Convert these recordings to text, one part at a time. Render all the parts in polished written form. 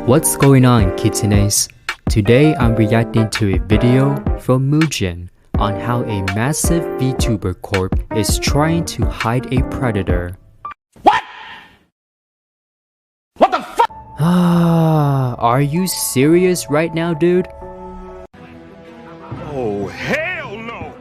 What's going on, kitsunes? Today I'm reacting to a video from Mujin on how a massive VTuber corp is trying to hide a predator. What? What the fuck? Are you serious right now, dude? Oh, hell no!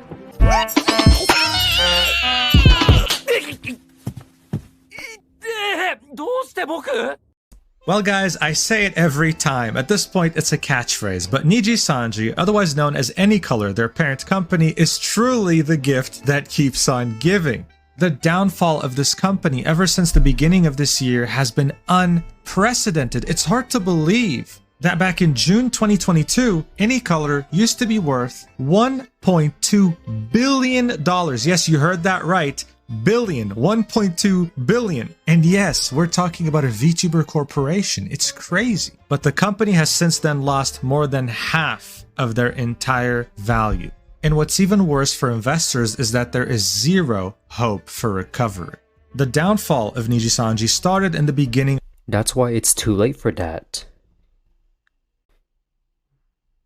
Well guys, I say it every time. At this point, it's a catchphrase, but Niji Sanji, otherwise known as Anycolor, their parent company, is truly the gift that keeps on giving. The downfall of this company ever since the beginning of this year has been unprecedented. It's hard to believe that back in June 2022, Anycolor used to be worth $1.2 billion. Yes, you heard that right. Billion, 1.2 billion. And yes, we're talking about a VTuber corporation. It's crazy. But the company has since then lost more than half of their entire value. And what's even worse for investors is that there is zero hope for recovery. The downfall of Niji Sanji started in the beginning. That's why it's too late for that.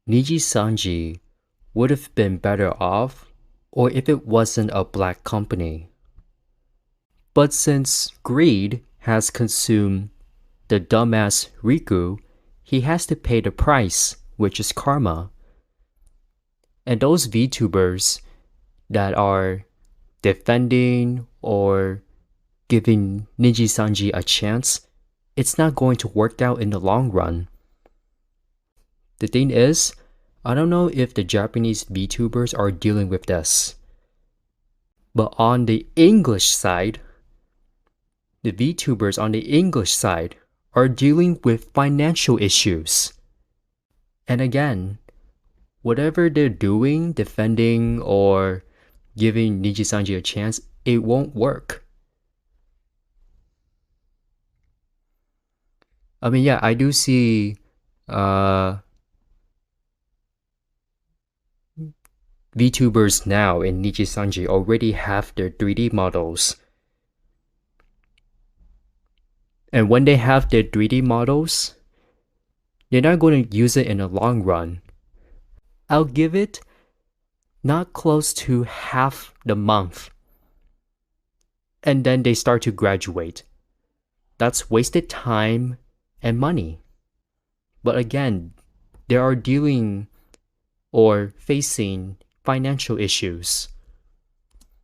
Niji Sanji would have been better off or if it wasn't a black company. But since greed has consumed the dumbass Riku, he has to pay the price, which is karma. And those VTubers that are defending or giving Niji Sanji a chance, it's not going to work out in the long run. The thing is, I don't know if the Japanese VTubers are dealing with this. But on the English side, the VTubers on the English side are dealing with financial issues. And again, whatever they're doing, defending or giving Niji Sanji a chance, it won't work. I mean, yeah, I do see VTubers now in Niji Sanji already have their 3D models. And when they have their 3D models, they're not going to use it in the long run. I'll give it not close to half the month. And then they start to graduate. That's wasted time and money. But again, they are dealing or facing financial issues.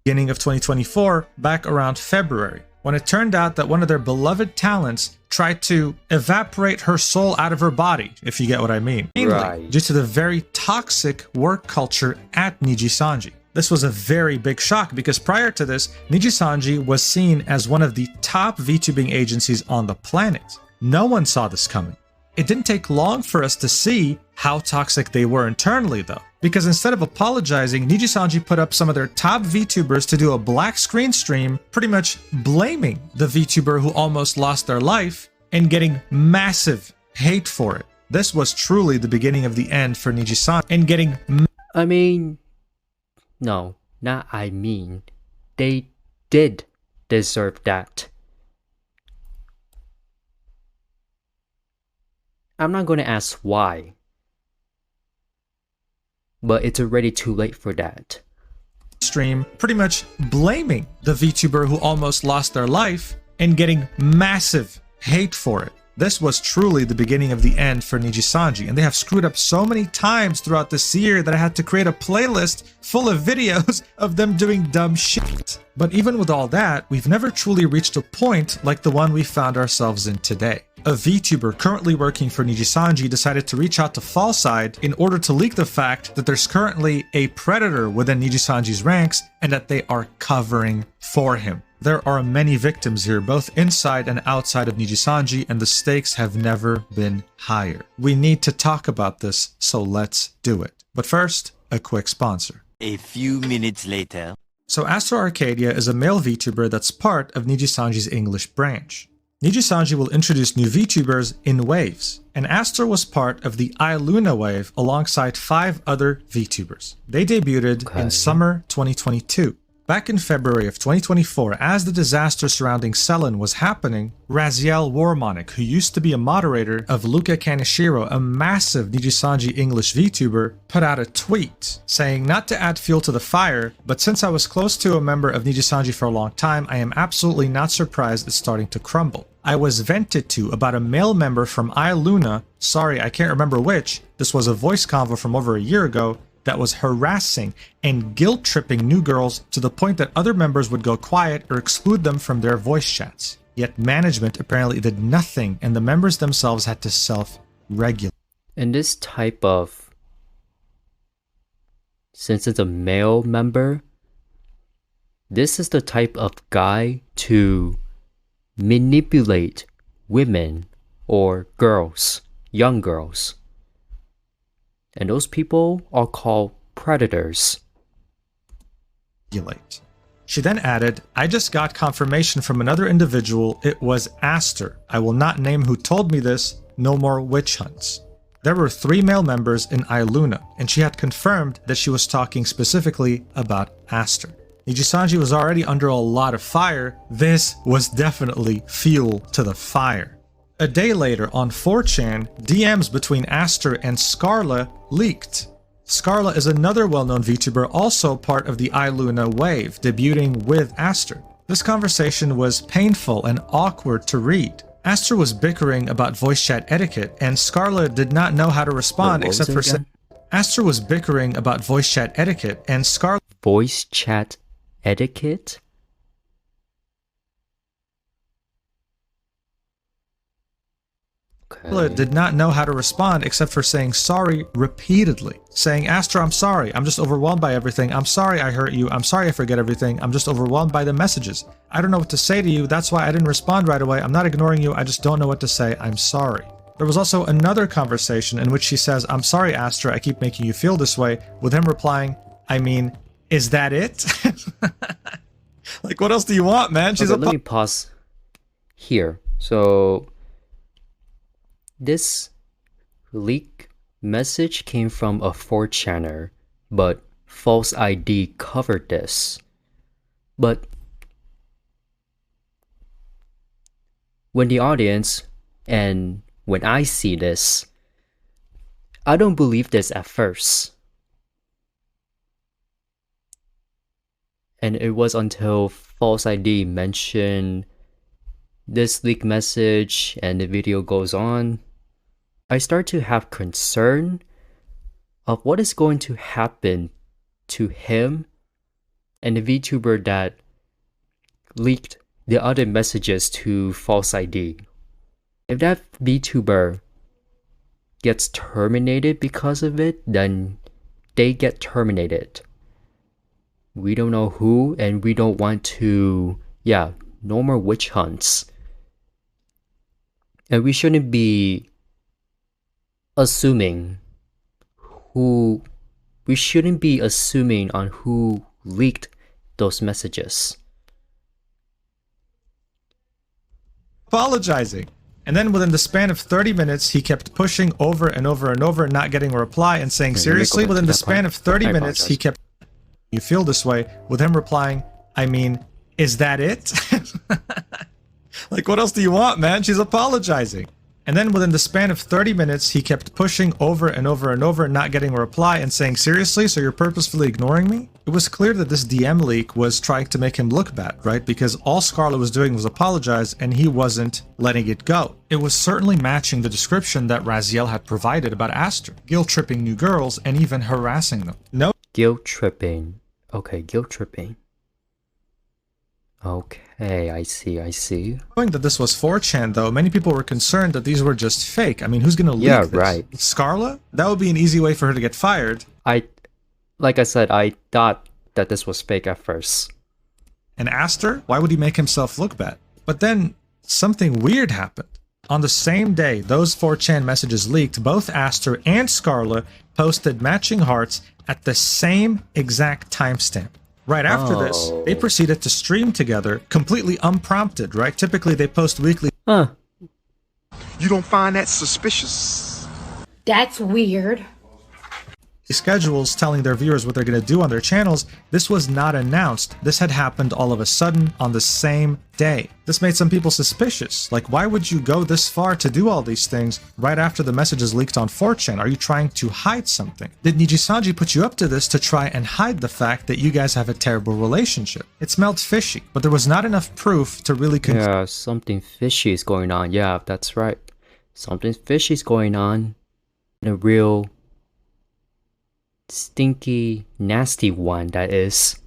Beginning of 2024, back around February, when it turned out that one of their beloved talents tried to evaporate her soul out of her body, if you get what I mean. Mainly due to the very toxic work culture at Niji Sanji. This was a very big shock because prior to this, Niji Sanji was seen as one of the top VTubing agencies on the planet. No one saw this coming. It didn't take long for us to see how toxic they were internally though, because instead of apologizing, Niji Sanji put up some of their top VTubers to do a black screen stream, pretty much blaming the VTuber who almost lost their life and getting massive hate for it. This was truly the beginning of the end for Niji Sanji and getting they did deserve that. I'm not going to ask why, but it's already too late for that. Stream pretty much blaming the VTuber who almost lost their life and getting massive hate for it. This was truly the beginning of the end for Niji Sanji, and they have screwed up so many times throughout this year that I had to create a playlist full of videos of them doing dumb shit. But even with all that, we've never truly reached a point like the one we found ourselves in today. A VTuber currently working for Niji Sanji decided to reach out to Fallside in order to leak the fact that there's currently a predator within Niji Sanji's ranks and that they are covering for him. There are many victims here, both inside and outside of Niji Sanji, and the stakes have never been higher. We need to talk about this, so let's do it. But first, a quick sponsor. A few minutes later. So Astro Arcadia is a male VTuber that's part of Niji Sanji's English branch. Niji Sanji will introduce new VTubers in waves, and Astro was part of the iLuna wave alongside 5 other VTubers. They debuted in summer 2022. Back in February of 2024, as the disaster surrounding Selen was happening, Raziel Warmonic, who used to be a moderator of Luca Kaneshiro, a massive Nijisanji English VTuber, put out a tweet saying not to add fuel to the fire, but since I was close to a member of Nijisanji for a long time, I am absolutely not surprised it's starting to crumble. I was vented to about a male member from iLuna, sorry I can't remember which, this was a voice convo from over a year ago, that was harassing and guilt-tripping new girls to the point that other members would go quiet or exclude them from their voice chats. Yet management apparently did nothing and the members themselves had to self-regulate. And this type of, since it's a male member, this is the type of guy to manipulate women or girls, young girls. And those people are called predators. She then added, I just got confirmation from another individual. It was Aster. I will not name who told me this. No more witch hunts. There were 3 male members in iLuna, and she had confirmed that she was talking specifically about Aster. Nijisanji was already under a lot of fire. This was definitely fuel to the fire. A day later, on 4chan, DMs between Aster and Scarla leaked. Scarla is another well-known VTuber, also part of the iLuna wave, debuting with Aster. This conversation was painful and awkward to read. Aster was bickering about voice chat etiquette, and Scarla did not know how to respond except for saying... Aster was bickering about voice chat etiquette, and Scarla... Voice chat etiquette? Scarla did not know how to respond except for saying sorry repeatedly. Saying, Aster, I'm sorry. I'm just overwhelmed by everything. I'm sorry I hurt you. I'm sorry I forget everything. I'm just overwhelmed by the messages. I don't know what to say to you. That's why I didn't respond right away. I'm not ignoring you. I just don't know what to say. I'm sorry. There was also another conversation in which she says, I'm sorry, Aster. I keep making you feel this way. With him replying, I mean, is that it? Like, what else do you want, man? Okay, let me pause here. So... this leak message came from a 4chaner, but False ID covered this. But when the audience and when I see this, I don't believe this at first. And it was until False ID mentioned this leak message and the video goes on, I start to have concern of what is going to happen to him and the VTuber that leaked the other messages to False ID. If that VTuber gets terminated because of it, then they get terminated. We don't know who, and we don't want to, no more witch hunts. And we shouldn't be assuming on who leaked those messages. Apologizing. And then within the span of 30 minutes, he kept pushing over and over and over, not getting a reply and saying, seriously, within the span of 30 minutes, he kept, you feel this way, with him replying, I mean, is that it? Like, what else do you want, man? She's apologizing. And then within the span of 30 minutes, he kept pushing over and over and over, not getting a reply and saying, seriously, so you're purposefully ignoring me? It was clear that this DM leak was trying to make him look bad, right? Because all Scarlet was doing was apologize and he wasn't letting it go. It was certainly matching the description that Raziel had provided about Aster, guilt-tripping new girls and even harassing them. No guilt-tripping. Okay, guilt-tripping. Okay, I see. Knowing that this was 4chan, though, many people were concerned that these were just fake. I mean, who's gonna leak this? Yeah, right. Scarla? That would be an easy way for her to get fired. Like I said, I thought that this was fake at first. And Aster? Why would he make himself look bad? But then, something weird happened. On the same day those 4chan messages leaked, both Aster and Scarla posted matching hearts at the same exact timestamp. Right after this, they proceeded to stream together, completely unprompted, right? Typically, they post weekly. You don't find that suspicious? That's weird. schedules telling their viewers what they're going to do on their channels, this was not announced. This had happened all of a sudden on the same day. This made some people suspicious. Like, why would you go this far to do all these things right after the messages leaked on 4chan? Are you trying to hide something? Did Nijisanji put you up to this to try and hide the fact that you guys have a terrible relationship? It smelled fishy, but there was not enough proof to really Yeah, something fishy is going on. Yeah, that's right. Something fishy is going on. A real stinky, nasty one, that is.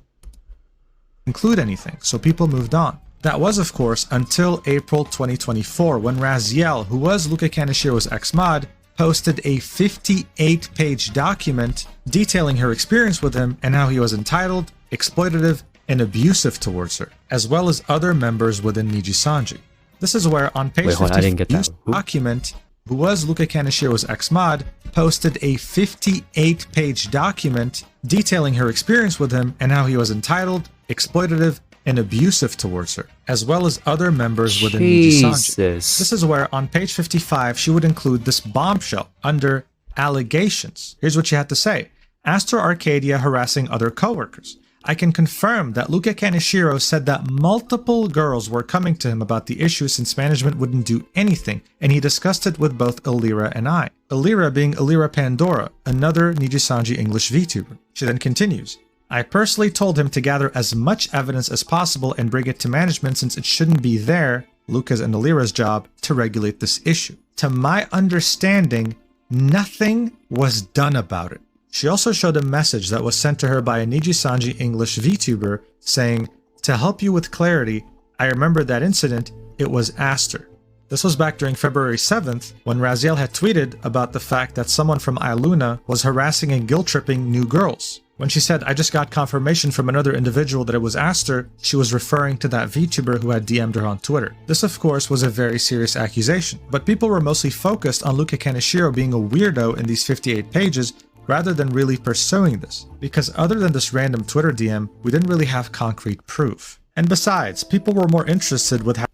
Include anything, so people moved on. That was, of course, until April 2024, when Raziel, who was Luca Kaneshiro's ex-mod, posted a 58-page document detailing her experience with him and how he was entitled, exploitative, and abusive towards her, as well as other members within Nijisanji. This is where, on page 50, I didn't get that. document, who was Luca Kaneshiro's ex-mod, posted a 58-page document detailing her experience with him and how he was entitled, exploitative, and abusive towards her, as well as other members within Nijisanji. This is where, on page 55, she would include this bombshell under allegations. Here's what she had to say. Astor Arcadia harassing other coworkers. I can confirm that Luca Kaneshiro said that multiple girls were coming to him about the issue since management wouldn't do anything, and he discussed it with both Illyra and I. Illyra being Illyra Pandora, another Nijisanji English VTuber. She then continues, I personally told him to gather as much evidence as possible and bring it to management since it shouldn't be there, Luca's and Illyra's job, to regulate this issue. To my understanding, nothing was done about it. She also showed a message that was sent to her by a Nijisanji English VTuber saying, to help you with clarity, I remember that incident, it was Astor. This was back during February 7th when Raziel had tweeted about the fact that someone from Iluna was harassing and guilt-tripping new girls. When she said, I just got confirmation from another individual that it was Astor, she was referring to that VTuber who had DM'd her on Twitter. This, of course, was a very serious accusation, but people were mostly focused on Luca Kaneshiro being a weirdo in these 58 pages rather than really pursuing this, because other than this random Twitter DM, we didn't really have concrete proof. And besides, people were more interested with how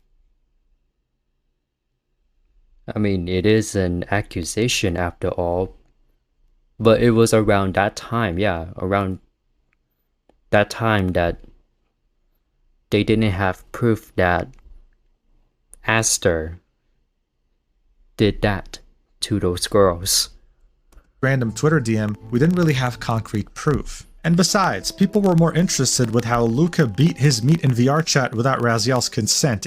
I mean, it is an accusation after all. But it was around that time, yeah, around that time that they didn't have proof that Astor did that to those girls. Random Twitter DM, we didn't really have concrete proof. And besides, people were more interested with how Luca beat his meat in VR chat without Raziel's consent.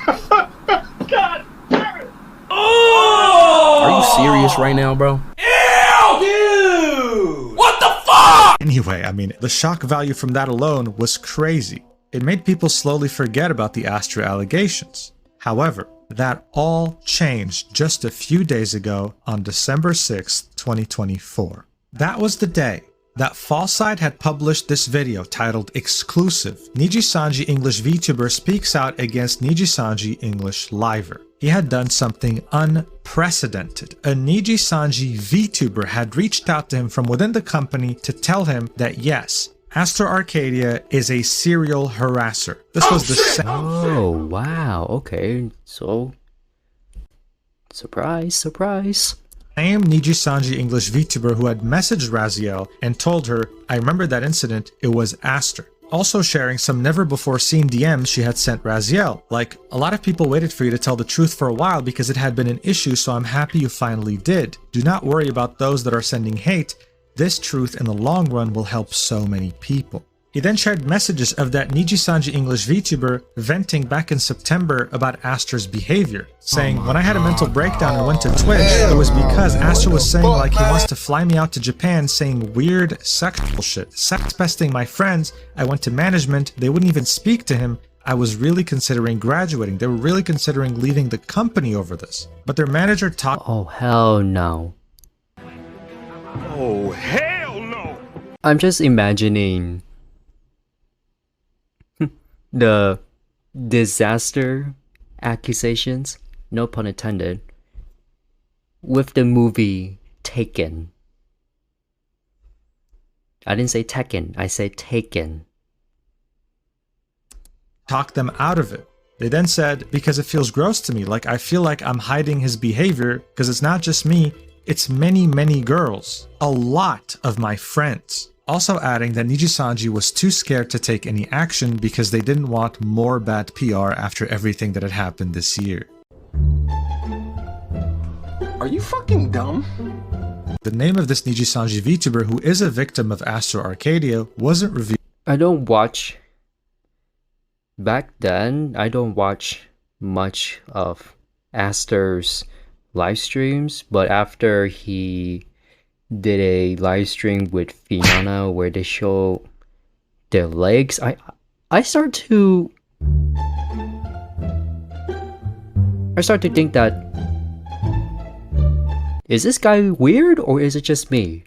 God damn it! Oh! Are you serious right now, bro? Dude! What the fuck? Anyway, I mean, the shock value from that alone was crazy. It made people slowly forget about the Astra allegations. However, that all changed just a few days ago on December 6th, 2024. That was the day that Fallside had published this video titled Exclusive. Nijisanji English VTuber speaks out against Nijisanji English Liver. He had done something unprecedented. A Nijisanji VTuber had reached out to him from within the company to tell him that yes, Astor Arcadia is a serial harasser. This was the same. Oh, wow, okay, so surprise, surprise. Same Nijisanji English VTuber who had messaged Raziel and told her, I remember that incident, it was Astor. Also sharing some never-before-seen DMs she had sent Raziel, like, a lot of people waited for you to tell the truth for a while because it had been an issue, so I'm happy you finally did. Do not worry about those that are sending hate. This truth in the long run will help so many people. He then shared messages of that Nijisanji English VTuber venting back in September about Astor's behavior, saying, when I had a mental breakdown and went to Twitch, it was because Astor was saying like he wants to fly me out to Japan, saying weird sexual shit, sex pesting my friends. I went to management, they wouldn't even speak to him. I was really considering graduating. They were really considering leaving the company over this. But their manager talked. Oh, hell no. Oh, hell no! I'm just imagining the disaster accusations, no pun intended, with the movie Taken. I didn't say Tekken, I said Taken. Talk them out of it. They then said, because it feels gross to me, like I feel like I'm hiding his behavior, because it's not just me, It's many, many girls. A lot of my friends. Also adding that Nijisanji was too scared to take any action because they didn't want more bad PR after everything that had happened this year. Are you fucking dumb? The name of this Nijisanji VTuber, who is a victim of Astro Arcadia, wasn't revealed. I don't watch. Back then, I don't watch much of Astor's live streams, but after he did a live stream with Fiona where they show their legs, I start to think that, is this guy weird or is it just me?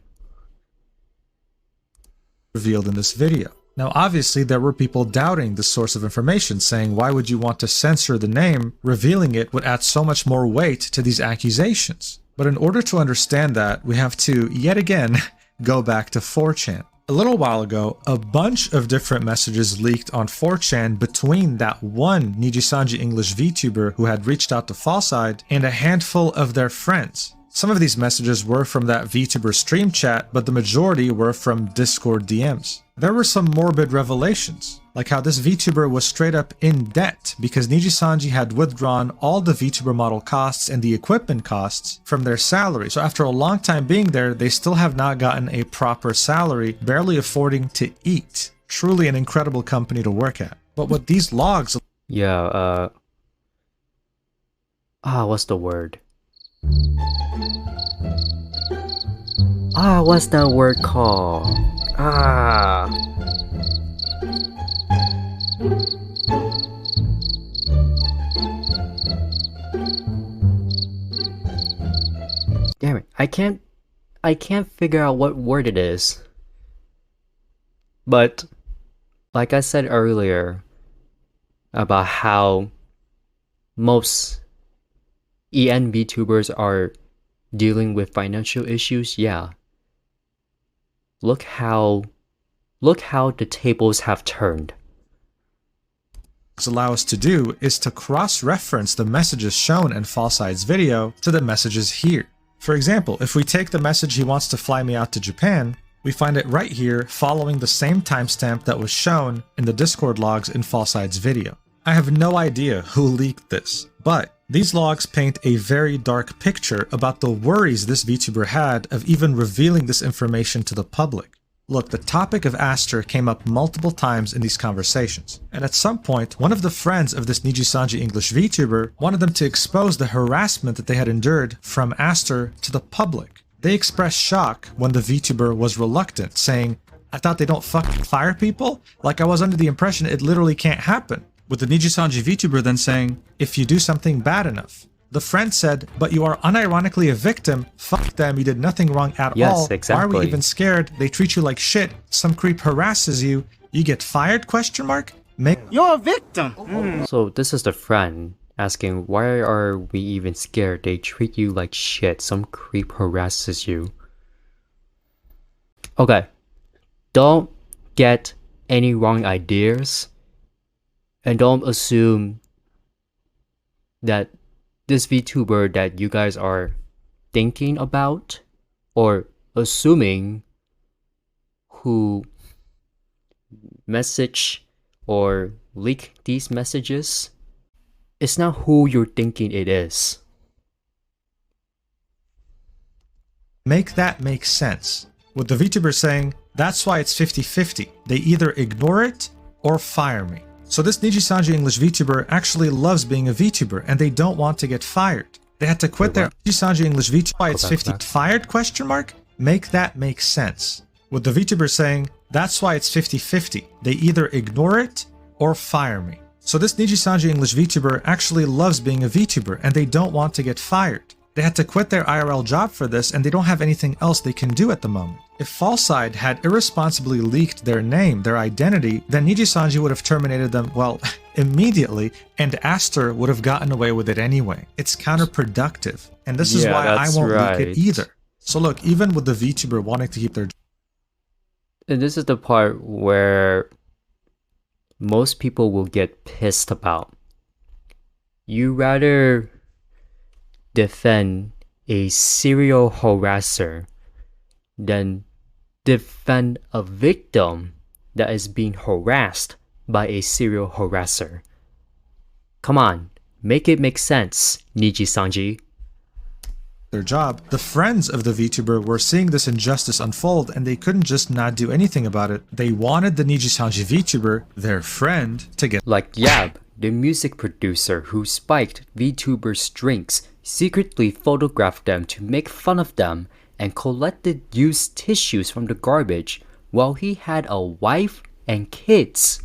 Revealed in this video. Now obviously there were people doubting the source of information, saying why would you want to censor the name? Revealing it would add so much more weight to these accusations. But in order to understand that, we have to, yet again, go back to 4chan. A little while ago, a bunch of different messages leaked on 4chan between that one Nijisanji English VTuber who had reached out to Fallside and a handful of their friends. Some of these messages were from that VTuber stream chat, but the majority were from Discord DMs. There were some morbid revelations, like how this VTuber was straight up in debt because Nijisanji had withdrawn all the VTuber model costs and the equipment costs from their salary. So after a long time being there, they still have not gotten a proper salary, barely affording to eat. Truly an incredible company to work at. But what these logs... Yeah, what's the word? What's that word called? Damn it, I can't figure out what word it is. But, like I said earlier, about how most EN VTubers are dealing with financial issues, yeah. Look how the tables have turned. allow us to do is to cross-reference the messages shown in Fallside's video to the messages here. For example, if we take the message he wants to fly me out to Japan, we find it right here following the same timestamp that was shown in the Discord logs in Fallside's video. I have no idea who leaked this, but these logs paint a very dark picture about the worries this VTuber had of even revealing this information to the public. Look, the topic of Astor came up multiple times in these conversations, and at some point, one of the friends of this Nijisanji English VTuber wanted them to expose the harassment that they had endured from Astor to the public. They expressed shock when the VTuber was reluctant, saying, "I thought they don't fucking fire people? Like I was under the impression it literally can't happen." With the Nijisanji VTuber then saying, "If you do something bad enough." The friend said, "But you are unironically a victim. Fuck them, you did nothing wrong at all. Exactly. Why are we even scared? They treat you like shit. Some creep harasses you. You get fired? Question mark? You're a victim. So this is the friend asking, why are we even scared? They treat you like shit. Some creep harasses you. Okay. Don't get any wrong ideas. And don't assume that this VTuber that you guys are thinking about or assuming who message or leak these messages is not who you're thinking it is. Make that make sense. With the VTuber saying, "That's why it's 50-50. They either ignore it or fire me." So this Nijisanji English VTuber actually loves being a VTuber and they don't want to get fired. They had to quit their Nijisanji English VTuber. Why it's 50 fired? Question mark? Make that make sense. With the VTuber saying, "That's why it's 50-50. They either ignore it or fire me." So this Nijisanji English VTuber actually loves being a VTuber and they don't want to get fired. They had to quit their IRL job for this and they don't have anything else they can do at the moment. If Fallside had irresponsibly leaked their name, their identity, then Nijisanji would have terminated them, well, immediately, and Astor would have gotten away with it anyway. It's counterproductive, and this is why I won't leak it either. So look, even with the VTuber wanting to keep their... And this is the part where most people will get pissed about. You rather defend a serial harasser than defend a victim that is being harassed by a serial harasser? Come on, make it make sense, Niji Sanji. Their job, the friends of the VTuber were seeing this injustice unfold and they couldn't just not do anything about it. They wanted the Nijisanji VTuber, their friend, to get Like Yab, the music producer who spiked VTubers' drinks, secretly photographed them to make fun of them, and collected used tissues from the garbage while he had a wife and kids.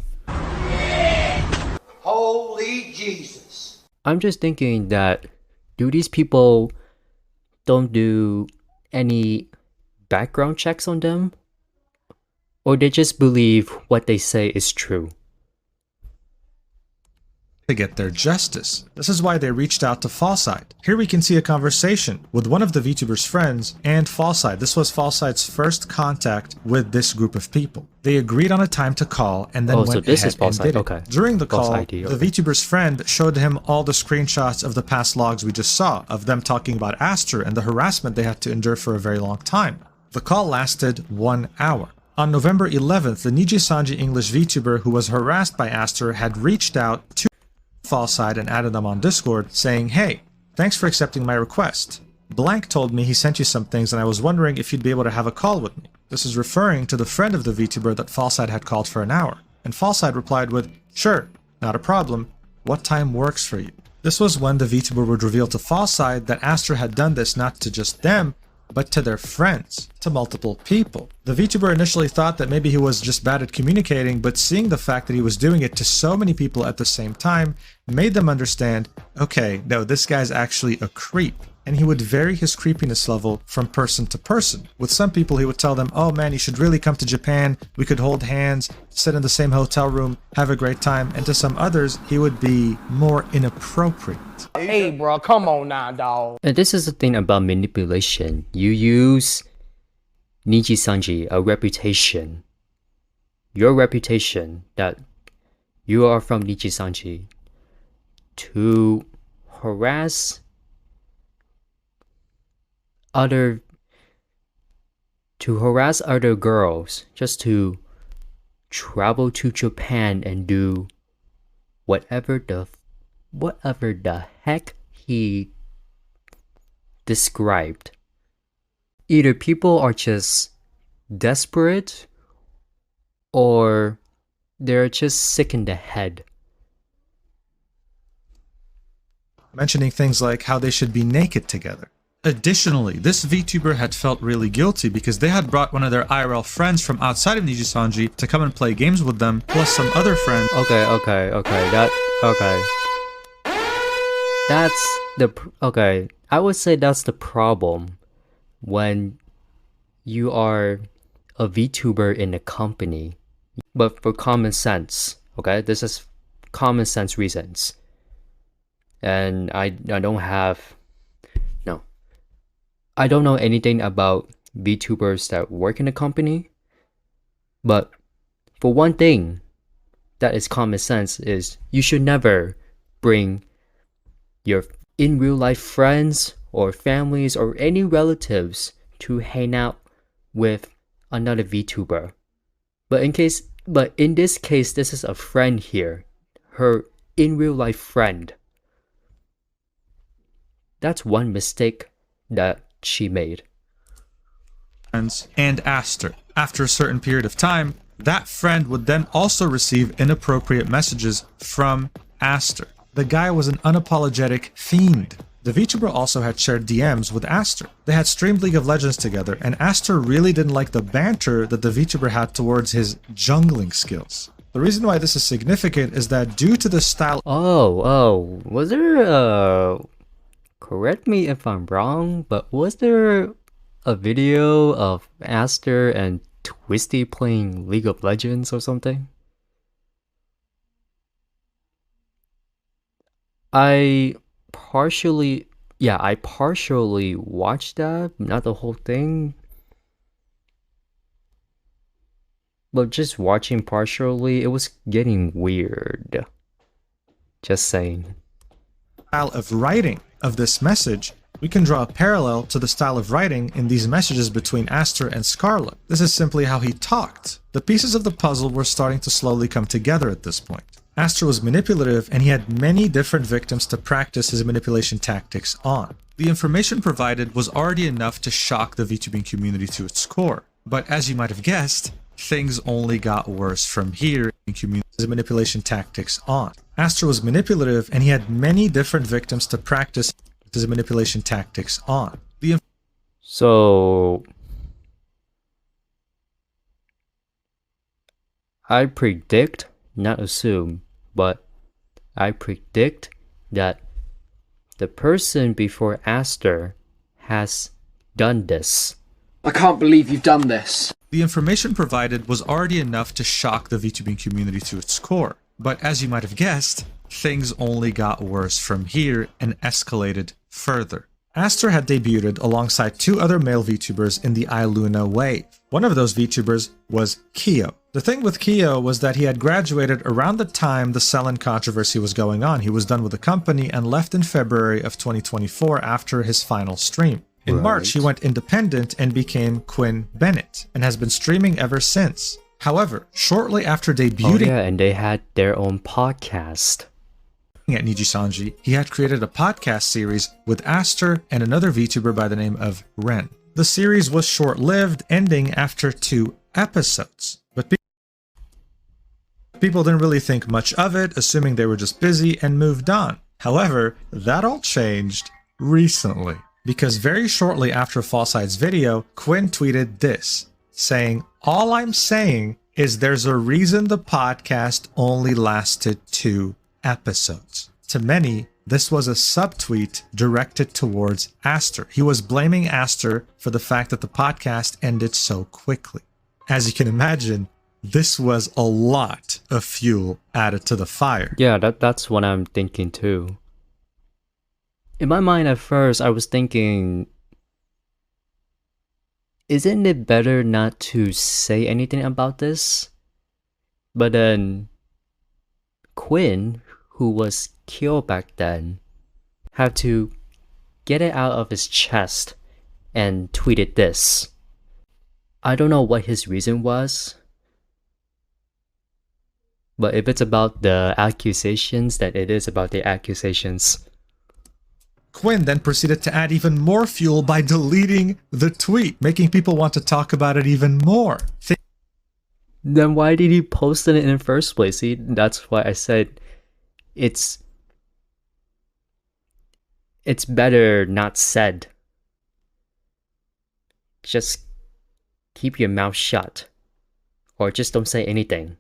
Holy Jesus. I'm just thinking that, do these people don't do any background checks on them? Or they just believe what they say is true? to get their justice. This is why they reached out to Fallside. Here we can see a conversation with one of the VTuber's friends and Fallside. This was Fallside's first contact with this group of people. They agreed on a time to call and then went ahead and did it. Okay. During the call, ID, the VTuber's friend showed him all the screenshots of the past logs we just saw, of them talking about Aster and the harassment they had to endure for a very long time. The call lasted 1 hour. On November 11th, the Nijisanji English VTuber who was harassed by Aster had reached out to Fallside and added them on Discord, saying, "Hey, thanks for accepting my request. Blank told me he sent you some things and I was wondering if you'd be able to have a call with me." This is referring to the friend of the VTuber that Fallside had called for an hour. And Fallside replied with, "Sure, not a problem. What time works for you?" This was when the VTuber would reveal to Fallside that Aster had done this not to just them, but to their friends, to multiple people. The VTuber initially thought that maybe he was just bad at communicating, but seeing the fact that he was doing it to so many people at the same time made them understand, okay, no, this guy's actually a creep. And he would vary his creepiness level from person to person. With some people, he would tell them, "Oh man, you should really come to Japan. We could hold hands, sit in the same hotel room, have a great time." And to some others, he would be more inappropriate. Hey, bro, come on now, dog. And this is the thing about manipulation. You use Nijisanji, a reputation, your reputation that you are from Nijisanji, to harass other girls, just to travel to Japan and do whatever the heck he described. Either people are just desperate or they're just sick in the head. Mentioning things like how they should be naked together. Additionally, this VTuber had felt really guilty because they had brought one of their IRL friends from outside of Nijisanji to come and play games with them, plus some other friends. Okay. I would say that's the problem when you are a VTuber in a company. But for common sense, okay, this is common sense reasons. And I don't know anything about VTubers that work in a company, but for one thing that is common sense is you should never bring your in real life friends or families or any relatives to hang out with another VTuber. But in this case, this is a friend here, her in real life friend. That's one mistake that she made. And Aster. After a certain period of time, that friend would then also receive inappropriate messages from Aster. The guy was an unapologetic fiend. The VTuber also had shared DMs with Aster. They had streamed League of Legends together, and Aster really didn't like the banter that the VTuber had towards his jungling skills. The reason why this is significant is that due to the style... Was there correct me if I'm wrong, but was there a video of Aster and Twisty playing League of Legends or something? I partially watched that, not the whole thing. But just watching partially, it was getting weird. Just saying. Style of writing of this message We can draw a parallel to the style of writing in these messages between Aster and Scarlet. This is simply how he talked. The pieces of the puzzle were starting to slowly come together at this point. Aster was manipulative, and he had many different victims to practice his manipulation tactics on. The information provided was already enough to shock the VTubing community to its core. But as you might have guessed, things only got worse from here in his manipulation tactics on. Aster was manipulative, and he had many different victims to practice his manipulation tactics on. So I predict, not assume, but I predict that the person before Aster has done this. I can't believe you've done this. The information provided was already enough to shock the VTubing community to its core. But as you might have guessed, things only got worse from here and escalated further. Aster had debuted alongside two other male VTubers in the iLuna wave. One of those VTubers was Kyo. The thing with Kyo was that he had graduated around the time the Selen controversy was going on. He was done with the company and left in February of 2024 after his final stream. In March, he went independent and became Quinn Bennett, and has been streaming ever since. However, shortly after debuting and they had their own podcast. At Nijisanji, he had created a podcast series with Aster and another VTuber by the name of Ren. The series was short-lived, ending after 2 episodes. But people didn't really think much of it, assuming they were just busy and moved on. However, that all changed recently, because very shortly after Falside's video, Quinn tweeted this, saying, "All I'm saying is there's a reason the podcast only lasted 2 episodes." To many, this was a subtweet directed towards Aster. He was blaming Aster for the fact that the podcast ended so quickly. As you can imagine, this was a lot of fuel added to the fire. Yeah, that's what I'm thinking too. In my mind at first, I was thinking, isn't it better not to say anything about this? But then Quinn, who was killed back then, had to get it out of his chest and tweeted this. I don't know what his reason was, but if it's about the accusations, then it is about the accusations. Quinn then proceeded to add even more fuel by deleting the tweet, making people want to talk about it even more. Then why did he post it in the first place? See, that's why I said it's better not said. Just keep your mouth shut, or just don't say anything.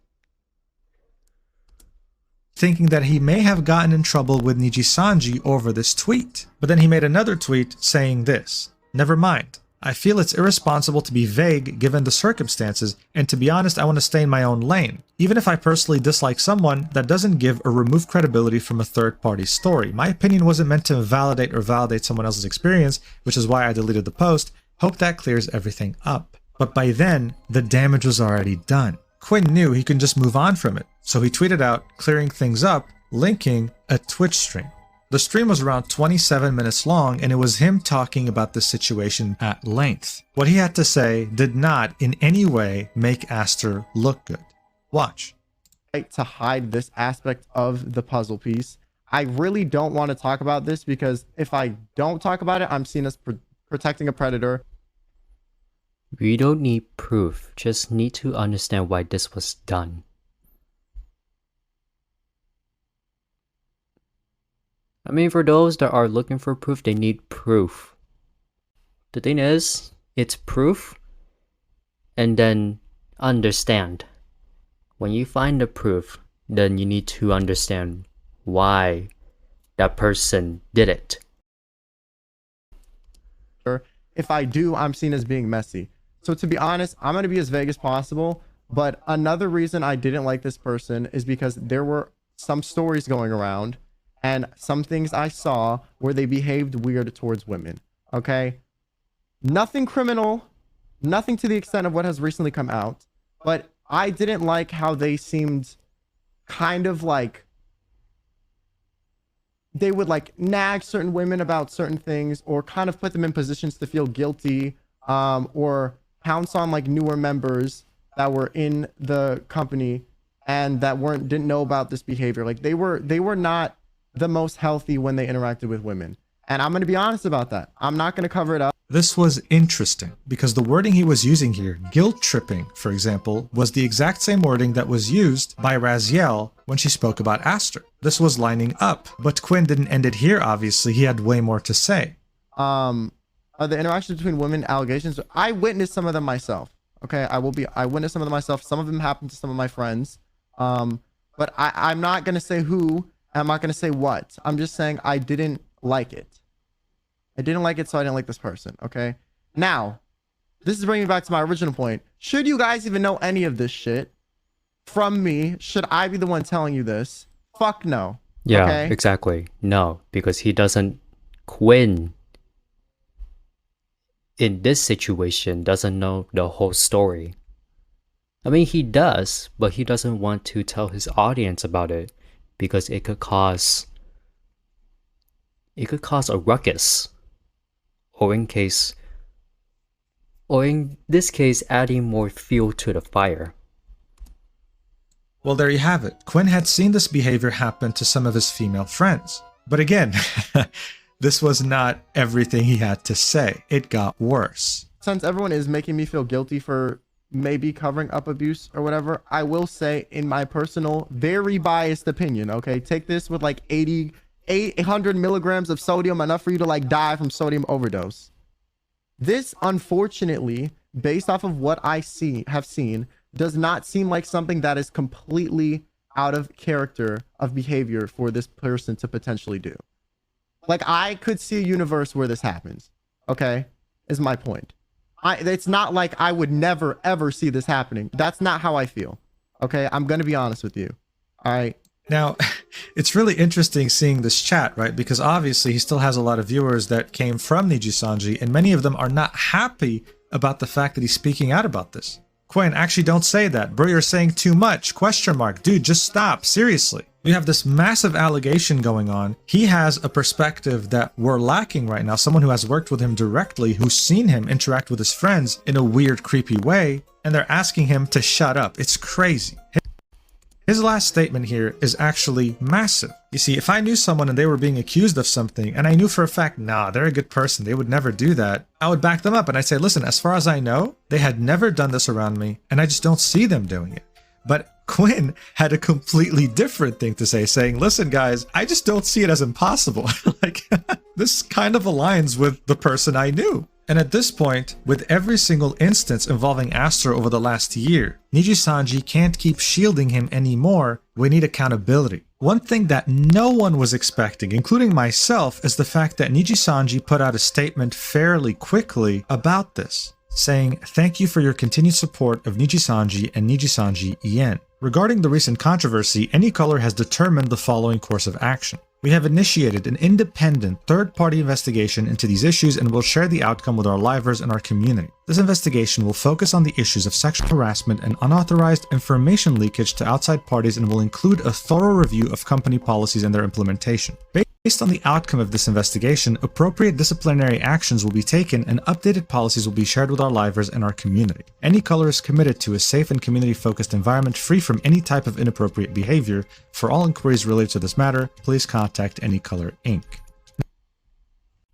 Thinking that he may have gotten in trouble with Nijisanji over this tweet. But then he made another tweet saying this, "Never mind. I feel it's irresponsible to be vague given the circumstances, and to be honest, I want to stay in my own lane. Even if I personally dislike someone, that doesn't give or remove credibility from a third-party story. My opinion wasn't meant to validate or validate someone else's experience, which is why I deleted the post. Hope that clears everything up." But by then, the damage was already done. Quinn knew he could just move on from it, so he tweeted out, clearing things up, linking a Twitch stream. The stream was around 27 minutes long, and it was him talking about the situation at length. What he had to say did not in any way make Aster look good. Watch. To hide this aspect of the puzzle piece. I really don't want to talk about this because if I don't talk about it, I'm seen as protecting a predator. We don't need proof, just need to understand why this was done. I mean, for those that are looking for proof, they need proof. The thing is, it's proof, and then understand. When you find the proof, then you need to understand why that person did it. If I do, I'm seen as being messy. So to be honest, I'm going to be as vague as possible. But another reason I didn't like this person is because there were some stories going around and some things I saw where they behaved weird towards women. Okay? Nothing criminal, nothing to the extent of what has recently come out. But I didn't like how they seemed kind of like they would like nag certain women about certain things or kind of put them in positions to feel guilty, or pounce on like newer members that were in the company and that didn't know about this behavior. Like they were not the most healthy when they interacted with women. And I'm going to be honest about that. I'm not going to cover it up. This was interesting because the wording he was using here, guilt tripping, for example, was the exact same wording that was used by Raziel when she spoke about Aster. This was lining up, but Quinn didn't end it here, obviously. He had way more to say. The interactions between women, allegations, I witnessed some of them myself. Okay, I witnessed some of them myself. Some of them happened to some of my friends. But I'm not going to say who, and I'm not going to say what. I'm just saying I didn't like it. I didn't like it, so I didn't like this person, okay? Now, this is bringing me back to my original point. Should you guys even know any of this shit from me? Should I be the one telling you this? Fuck no. Yeah, okay? exactly. No, because he doesn't, Quinn, in this situation, doesn't know the whole story. I mean, he does, but he doesn't want to tell his audience about it because it could cause a ruckus. Or in this case, adding more fuel to the fire. Well, there you have it. Quinn had seen this behavior happen to some of his female friends. But again, this was not everything he had to say. It got worse. Since everyone is making me feel guilty for maybe covering up abuse or whatever, I will say in my personal, very biased opinion, okay? Take this with like 800 milligrams of sodium, enough for you to like die from sodium overdose. This, unfortunately, based off of what I have seen, does not seem like something that is completely out of character of behavior for this person to potentially do. Like, I could see a universe where this happens, okay, is my point. It's not like I would never, ever see this happening. That's not how I feel, okay? I'm going to be honest with you, all right? Now, it's really interesting seeing this chat, right? Because obviously he still has a lot of viewers that came from Nijisanji, and many of them are not happy about the fact that he's speaking out about this. Quinn, actually don't say that. Bro, you're saying too much. Question mark. Dude, just stop. Seriously. We have this massive allegation going on. He has a perspective that we're lacking right now. Someone who has worked with him directly, who's seen him interact with his friends in a weird, creepy way, and they're asking him to shut up. It's crazy. His last statement here is actually massive. You see, if I knew someone and they were being accused of something, and I knew for a fact, nah, they're a good person, they would never do that, I would back them up and I'd say, listen, as far as I know, they had never done this around me, and I just don't see them doing it. But Quinn had a completely different thing to say, saying, listen, guys, I just don't see it as impossible. Like, this kind of aligns with the person I knew. And at this point, with every single instance involving Aster over the last year, Nijisanji can't keep shielding him anymore. We need accountability. One thing that no one was expecting, including myself, is the fact that Nijisanji put out a statement fairly quickly about this, saying, thank you for your continued support of Nijisanji and Nijisanji EN. Regarding the recent controversy, AnyColor has determined the following course of action. We have initiated an independent third-party investigation into these issues and will share the outcome with our livers and our community. This investigation will focus on the issues of sexual harassment and unauthorized information leakage to outside parties and will include a thorough review of company policies and their implementation. Based on the outcome of this investigation, appropriate disciplinary actions will be taken and updated policies will be shared with our livers and our community. AnyColor is committed to a safe and community-focused environment free from any type of inappropriate behavior. For all inquiries related to this matter, please contact AnyColor Inc.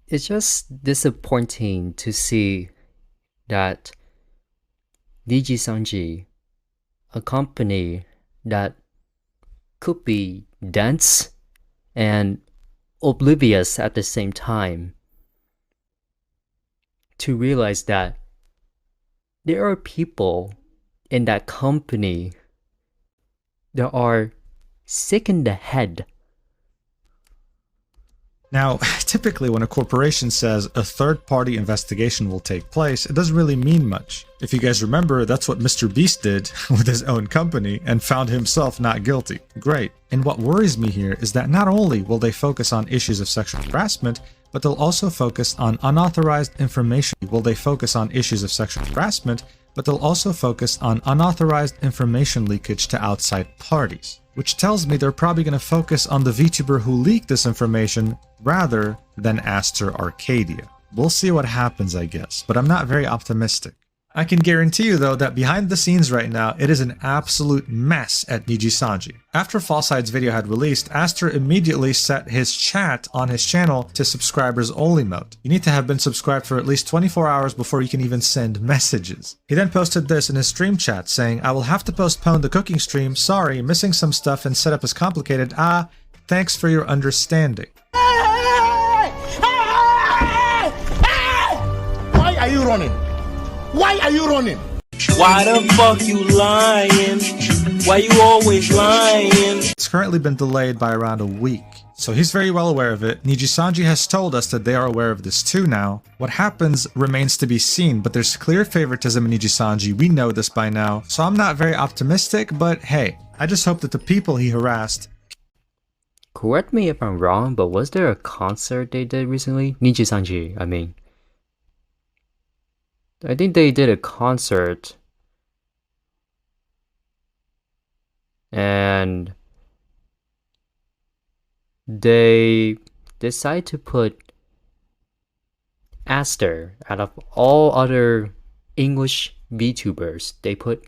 It's just disappointing to see that Nijisanji, a company that could be dense and oblivious at the same time, to realize that there are people in that company that are sick in the head. Now, typically when a corporation says a third-party investigation will take place, it doesn't really mean much. If you guys remember, that's what Mr. Beast did with his own company and found himself not guilty. Great. And what worries me here is that not only will they focus on issues of sexual harassment, but they'll also focus on unauthorized information. Will they focus on issues of sexual harassment, but they'll also focus on unauthorized information leakage to outside parties. which tells me they're probably going to focus on the VTuber who leaked this information rather than Aster Arcadia. We'll see what happens, I guess, but I'm not very optimistic. I can guarantee you though that behind the scenes right now, it is an absolute mess at Nijisanji. After Falside's video had released, Aster immediately set his chat on his channel to subscribers only mode. You need to have been subscribed for at least 24 hours before you can even send messages. He then posted this in his stream chat saying, "I will have to postpone the cooking stream, sorry, missing some stuff and setup is complicated, thanks for your understanding." Why are you running? Why are you running? Why the fuck you lying? Why you always lying? It's currently been delayed by around a week, so he's very well aware of it. Nijisanji has told us that they are aware of this too now. What happens remains to be seen, but there's clear favoritism in Nijisanji, we know this by now, so I'm not very optimistic, but hey, I just hope that the people he harassed... Correct me if I'm wrong, but was there a concert they did recently? Nijisanji, I mean. I think they did a concert and they decided to put Aster out of all other English VTubers. They put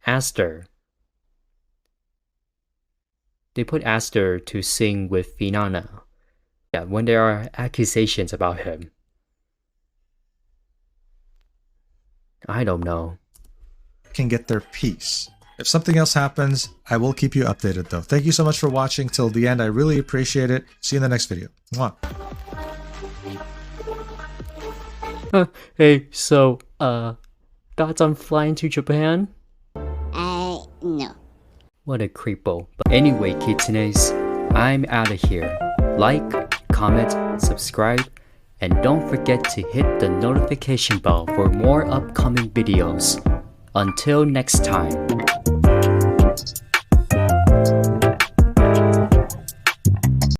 Aster. They put Aster to sing with Finana. Yeah, when there are accusations about him. I don't know. Can get their piece. If something else happens, I will keep you updated though. Thank you so much for watching till the end. I really appreciate it. See you in the next video. Mwah. Hey, so, thoughts on flying to Japan? No. What a creepo. But anyway, kitsunes, I'm out of here. Like, comment, subscribe, and don't forget to hit the notification bell for more upcoming videos. Until next time.